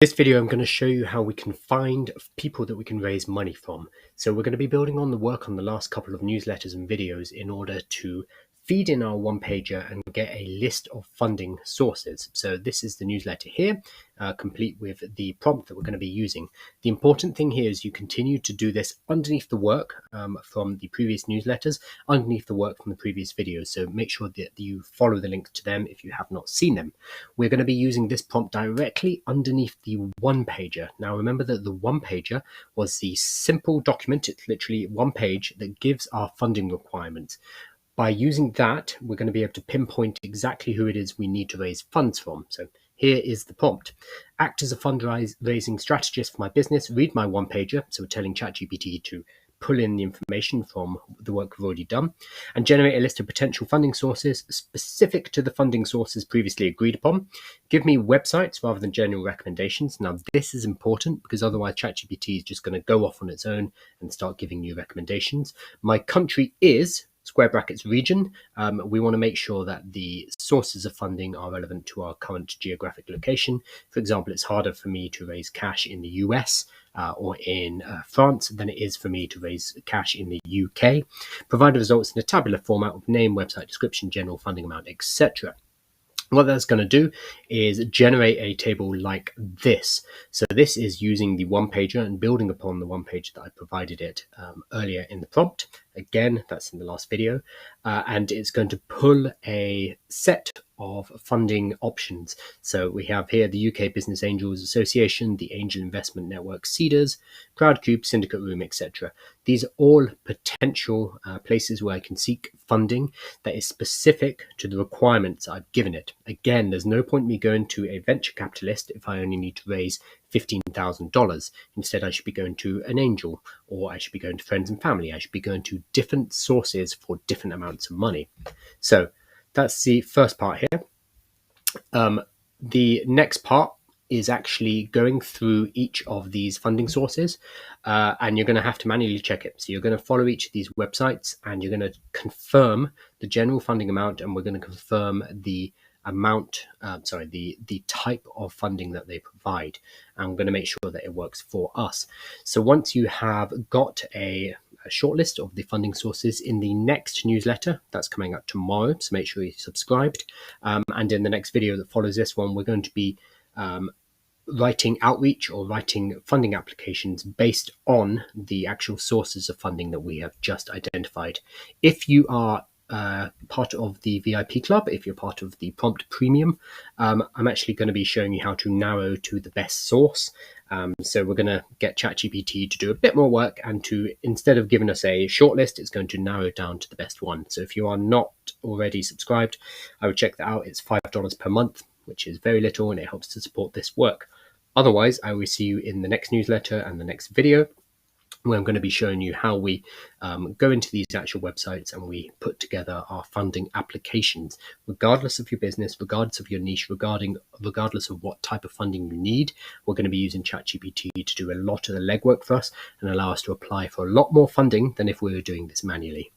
This video, I'm going to show you how we can find people that we can raise money from. So we're going to be building on the work on the last couple of newsletters and videos in order to feed in our one-pager and get a list of funding sources. So this is the newsletter here, complete with the prompt that we're going to be using. The important thing here is you continue to do this underneath the work from the previous newsletters, underneath the work from the previous videos. So make sure that you follow the links to them if you have not seen them. We're going to be using this prompt directly underneath the one-pager. Now remember that the one-pager was the simple document. It's literally one page that gives our funding requirements. By using that, we're going to be able to pinpoint exactly who it is we need to raise funds from. So here is the prompt. Act as a fundraising strategist for my business. Read my one-pager. So we're telling ChatGPT to pull in the information from the work we've already done and generate a list of potential funding sources specific to the funding sources previously agreed upon. Give me websites rather than general recommendations. Now, this is important because otherwise ChatGPT is just going to go off on its own and start giving you recommendations. My country is square brackets region. We want to make sure that the sources of funding are relevant to our current geographic location. For example, it's harder for me to raise cash in the US or in France than it is for me to raise cash in the UK. Provide the results in a tabular format with name, website description, general funding amount, etc. What that's going to do is generate a table like this. So this is using the one-pager and building upon the one-pager that I provided it earlier in the prompt. Again, that's in the last video. And it's going to pull a set of funding options. So we have here the UK Business Angels Association, the Angel Investment Network, Seeders, Crowdcube, Syndicate Room, etc. These are all potential places where I can seek funding that is specific to the requirements I've given it. Again, there's no point in me going to a venture capitalist if I only need to raise $15,000. Instead, I should be going to an angel, or I should be going to friends and family. I should be going to different sources for different amounts of money. So that's the first part here. The next part is actually going through each of these funding sources, and you're going to have to manually check it. So you're going to follow each of these websites and you're going to confirm the general funding amount, and we're going to confirm the amount, the type of funding that they provide. I'm going to make sure that it works for us. So once you have got a short list of the funding sources, in the next newsletter that's coming out tomorrow, so make sure you're subscribed, and in the next video that follows this one, we're going to be writing outreach or writing funding applications based on the actual sources of funding that we have just identified. If you are part of the VIP club, if you're part of the prompt premium, I'm actually going to be showing you how to narrow to the best source. So we're going to get ChatGPT to do a bit more work, and to, instead of giving us a short list, it's going to narrow it down to the best one. So if you are not already subscribed, I would check that out. It's $5 per month, which is very little, and it helps to support this work. Otherwise, I will see you in the next newsletter and the next video, where I'm going to be showing you how we go into these actual websites and we put together our funding applications, regardless of your business, regardless of your niche, regardless of what type of funding you need. We're going to be using ChatGPT to do a lot of the legwork for us and allow us to apply for a lot more funding than if we were doing this manually.